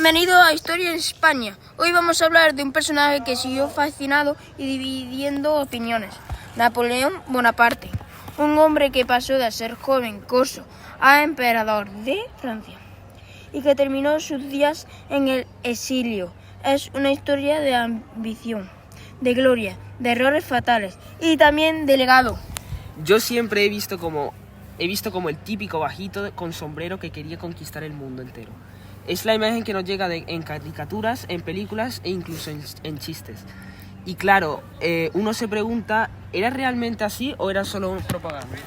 Bienvenido a Historia en España. Hoy vamos a hablar de un personaje que siguió fascinado y dividiendo opiniones. Napoleón Bonaparte, un hombre que pasó de ser joven corso a emperador de Francia y que terminó sus días en el exilio. Es una historia de ambición, de gloria, de errores fatales y también de legado. Yo siempre he visto como el típico bajito con sombrero que quería conquistar el mundo entero. Es la imagen que nos llega en caricaturas, en películas e incluso en chistes. Y claro, uno se pregunta, ¿era realmente así o era solo propaganda?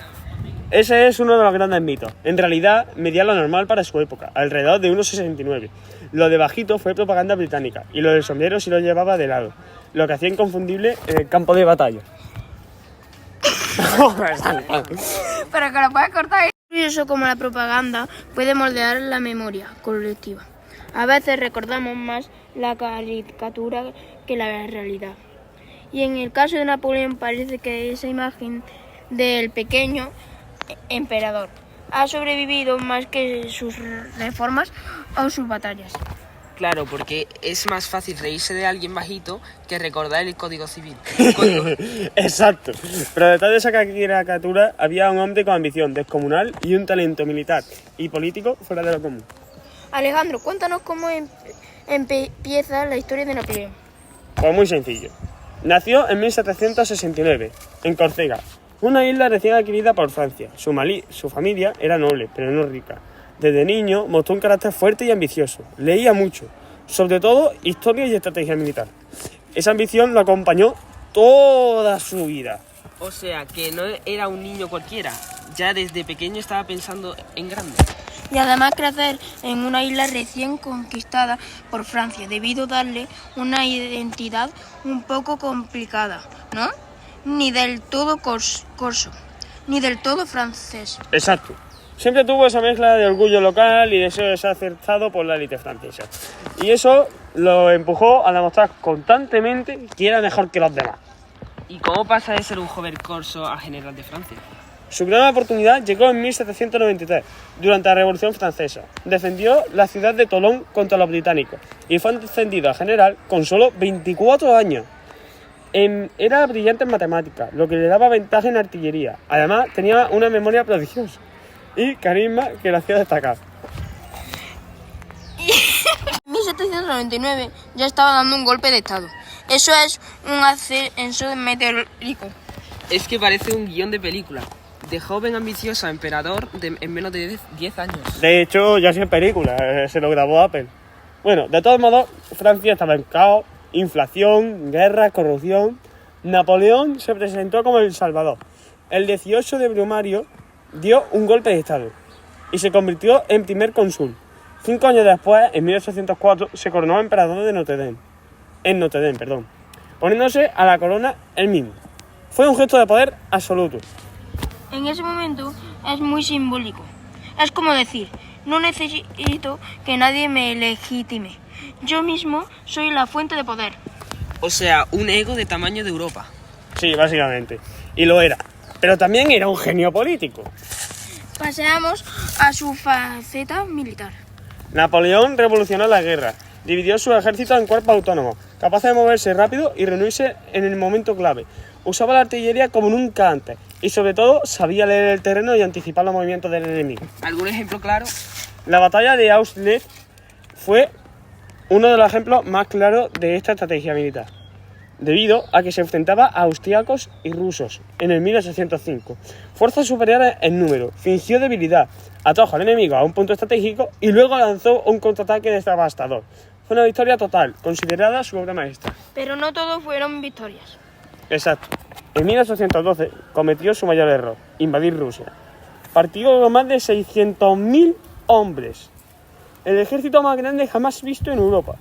Ese es uno de los grandes mitos. En realidad, medía lo normal para su época, alrededor de 1,69. Lo de bajito fue propaganda británica y lo del sombrero sí lo llevaba de lado, lo que hacía inconfundible en el campo de batalla. Pero que lo puedes cortar. Es curioso cómo la propaganda puede moldear la memoria colectiva. A veces recordamos más la caricatura que la realidad. Y en el caso de Napoleón parece que esa imagen del pequeño emperador ha sobrevivido más que sus reformas o sus batallas. Claro, porque es más fácil reírse de alguien bajito que recordar el Código Civil. Exacto. Pero detrás de esa caricatura había un hombre con ambición descomunal y un talento militar y político fuera de lo común. Alejandro, cuéntanos cómo empieza la historia de Napoleón. Pues muy sencillo. Nació en 1769, en Córcega, una isla recién adquirida por Francia. Su familia era noble, pero no rica. Desde niño mostró un carácter fuerte y ambicioso. Leía mucho, sobre todo historia y estrategia militar. Esa ambición lo acompañó toda su vida. O sea, que no era un niño cualquiera. Ya desde pequeño estaba pensando en grande. Y además crecer en una isla recién conquistada por Francia debió darle una identidad un poco complicada, ¿no? Ni del todo corso, ni del todo francés. Exacto. Siempre tuvo esa mezcla de orgullo local y deseo de ser aceptado por la élite francesa. Y eso lo empujó a demostrar constantemente que era mejor que los demás. ¿Y cómo pasa de ser un joven corso a general de Francia? Su gran oportunidad llegó en 1793, durante la Revolución Francesa. Defendió la ciudad de Tolón contra los británicos y fue ascendido a general con solo 24 años. Era brillante en matemáticas, lo que le daba ventaja en artillería. Además, tenía una memoria prodigiosa y carisma que lo hacía destacar. En 1799 ya estaba dando un golpe de estado. Eso es un ascenso meteórico. Es que parece un guión de película. De joven ambicioso a emperador en menos de 10 años. De hecho, ya sí en película, se lo grabó Apple. Bueno, de todos modos, Francia estaba en caos, inflación, guerra, corrupción. Napoleón se presentó como el Salvador. El 18 de Brumario dio un golpe de estado y se convirtió en primer cónsul. 5 años después, en 1804, se coronó emperador de Notre Dame, poniéndose a la corona él mismo. Fue un gesto de poder absoluto. En ese momento es muy simbólico. Es como decir, no necesito que nadie me legitime. Yo mismo soy la fuente de poder. O sea, un ego de tamaño de Europa. Sí, básicamente. Y lo era. Pero también era un genio político. Paseamos a su faceta militar. Napoleón revolucionó la guerra. Dividió su ejército en cuerpos autónomos, capaces de moverse rápido y reunirse en el momento clave. Usaba la artillería como nunca antes y sobre todo sabía leer el terreno y anticipar los movimientos del enemigo. ¿Algún ejemplo claro? La batalla de Austerlitz fue uno de los ejemplos más claros de esta estrategia militar, debido a que se enfrentaba a austríacos y rusos en el 1805. Fuerzas superiores en número, fingió debilidad, atrajo al enemigo a un punto estratégico y luego lanzó un contraataque devastador. Fue una victoria total, considerada su obra maestra. Pero no todos fueron victorias. Exacto. En 1812 cometió su mayor error, invadir Rusia. Partió con más de 600.000 hombres, el ejército más grande jamás visto en Europa.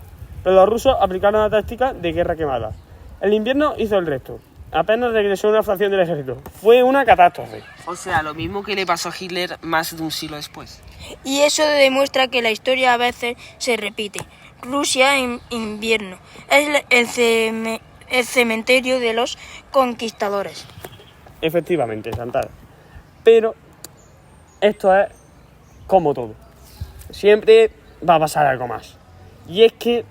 Pero los rusos aplicaron la táctica de guerra quemada. El invierno hizo el resto. Apenas regresó una fracción del ejército. Fue una catástrofe. O sea, lo mismo que le pasó a Hitler más de un siglo después. Y eso demuestra que la historia a veces se repite. Rusia en invierno es el cementerio de los conquistadores. Efectivamente, Chantal. Pero esto es como todo. Siempre va a pasar algo más. Y es que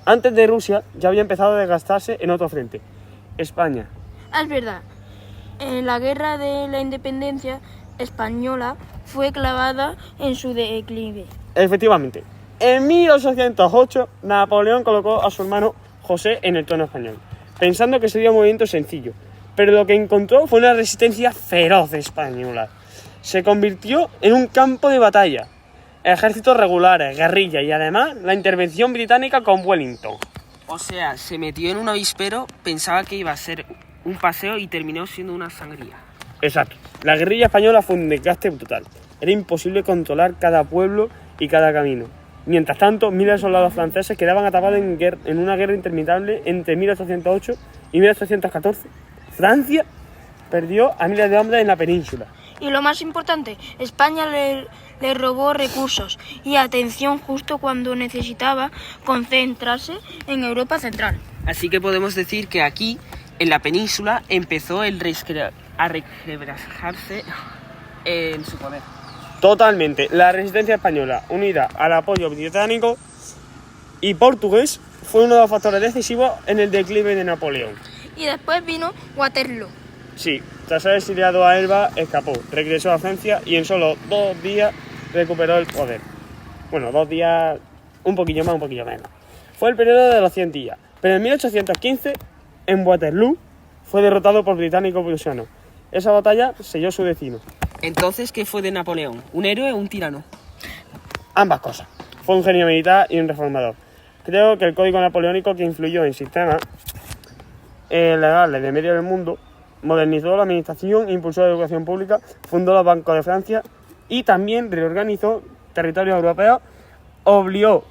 antes de Rusia ya había empezado a desgastarse en otro frente, España. Es verdad, en la guerra de la independencia española fue clavada en su declive. Efectivamente, en 1808 Napoleón colocó a su hermano José en el trono español, pensando que sería un movimiento sencillo, pero lo que encontró fue una resistencia feroz española. Se convirtió en un campo de batalla, ejércitos regulares, guerrilla y además la intervención británica con Wellington. O sea, se metió en un avispero, pensaba que iba a ser un paseo y terminó siendo una sangría. Exacto. La guerrilla española fue un desgaste brutal. Era imposible controlar cada pueblo y cada camino. Mientras tanto, miles de soldados franceses quedaban atrapados en una guerra interminable entre 1808 y 1814. Francia perdió a miles de hombres en la península. Y lo más importante, España le robó recursos y atención justo cuando necesitaba concentrarse en Europa Central. Así que podemos decir que aquí, en la península, empezó a resquebrajarse en su poder. Totalmente. La resistencia española, unida al apoyo británico y portugués, fue uno de los factores decisivos en el declive de Napoleón. Y después vino Waterloo. Sí, tras ser exiliado a Elba, escapó, regresó a Francia y en solo 2 días recuperó el poder. Bueno, 2 días, un poquillo más, un poquillo menos. Fue el periodo de los 100 días, pero en 1815, en Waterloo, fue derrotado por británicos prusianos. Esa batalla selló su destino. Entonces, ¿qué fue de Napoleón? ¿Un héroe o un tirano? Ambas cosas. Fue un genio militar y un reformador. Creo que el código napoleónico, que influyó en sistemas legales de medio del mundo, modernizó la administración, impulsó la educación pública, fundó los bancos de Francia y también reorganizó territorios europeos, obligó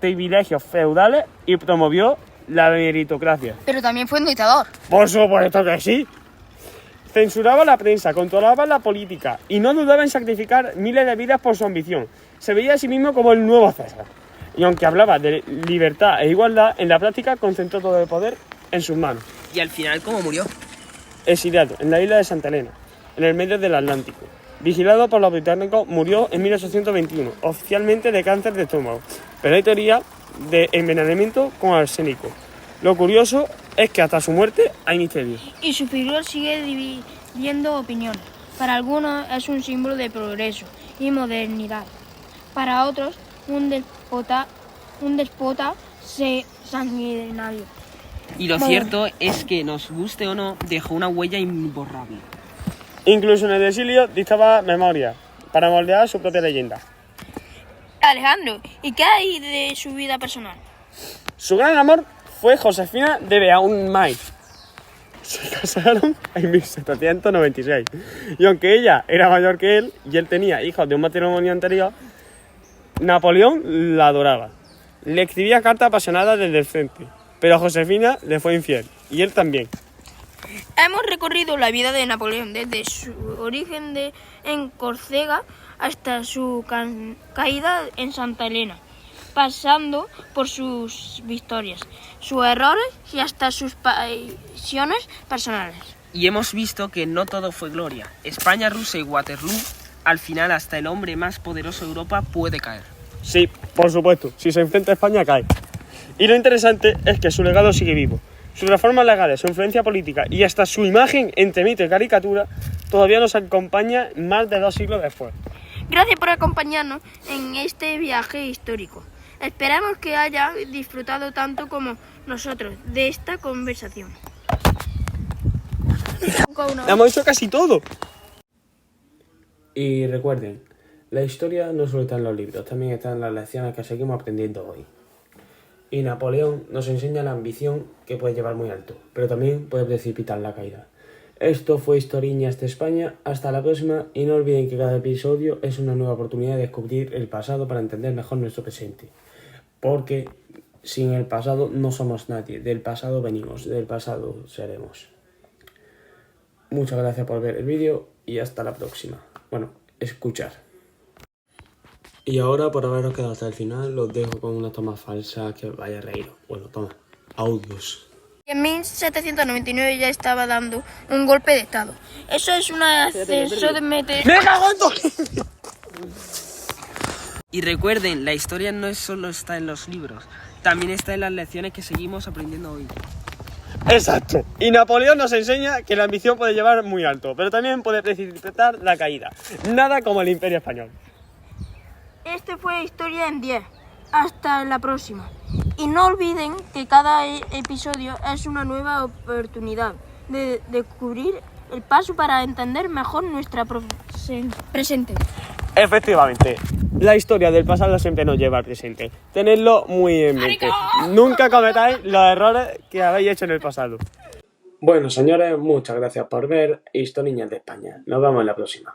privilegios feudales y promovió la meritocracia. Pero también fue un dictador. Por supuesto que sí. Censuraba la prensa, controlaba la política y no dudaba en sacrificar miles de vidas por su ambición. Se veía a sí mismo como el nuevo César. Y aunque hablaba de libertad e igualdad, en la práctica concentró todo el poder en sus manos. ¿Y al final cómo murió? Exiliado en la isla de Santa Elena, en el medio del Atlántico. Vigilado por los británicos, murió en 1821, oficialmente de cáncer de estómago, pero hay teoría de envenenamiento con arsénico. Lo curioso es que hasta su muerte hay misterio. Y su figura sigue dividiendo opiniones. Para algunos es un símbolo de progreso y modernidad. Para otros, un déspota sanguinario. Y lo cierto es que, nos guste o no, dejó una huella imborrable. Incluso en el exilio dictaba memoria para moldear su propia leyenda. Alejandro, ¿y qué hay de su vida personal? Su gran amor fue Josefina de Beauharnais. Se casaron en 1796. Y aunque ella era mayor que él y él tenía hijos de un matrimonio anterior, Napoleón la adoraba. Le escribía cartas apasionadas desde el frente, pero a Josefina le fue infiel, y él también. Hemos recorrido la vida de Napoleón desde su origen en Córcega hasta su caída en Santa Elena, pasando por sus victorias, sus errores y hasta sus pasiones personales. Y hemos visto que no todo fue gloria. España, Rusia y Waterloo, al final hasta el hombre más poderoso de Europa puede caer. Sí, por supuesto, si se enfrenta a España cae. Y lo interesante es que su legado sigue vivo. Sus reformas legales, su influencia política y hasta su imagen entre mito y caricatura todavía nos acompaña más de 2 siglos después. Gracias por acompañarnos en este viaje histórico. Esperamos que haya disfrutado tanto como nosotros de esta conversación. Hemos hecho casi todo. Y recuerden, la historia no solo está en los libros, también está en las lecciones que seguimos aprendiendo hoy. Y Napoleón nos enseña la ambición que puede llevar muy alto, pero también puede precipitar la caída. Esto fue Historiñas de España, hasta la próxima y no olviden que cada episodio es una nueva oportunidad de descubrir el pasado para entender mejor nuestro presente. Porque sin el pasado no somos nadie, del pasado venimos, del pasado seremos. Muchas gracias por ver el vídeo y hasta la próxima. Bueno, escuchar. Y ahora, por haberos quedado hasta el final, los dejo con una toma falsa que vaya a reír. Bueno, toma, audios. En 1799 ya estaba dando un golpe de estado. Eso es un ascenso de meteoros. ¡Me cago en todo! Y recuerden, la historia no solo está en los libros, también está en las lecciones que seguimos aprendiendo hoy. Exacto. Y Napoleón nos enseña que la ambición puede llevar muy alto, pero también puede precipitar la caída. Nada como el Imperio Español. Este fue Historia en 10. Hasta la próxima. Y no olviden que cada episodio es una nueva oportunidad de descubrir el paso para entender mejor nuestra presente. Efectivamente, la historia del pasado siempre nos lleva al presente. Tenedlo muy en mente. Nunca cometáis los errores que habéis hecho en el pasado. Bueno, señores, muchas gracias por ver Historias de España. Nos vemos en la próxima.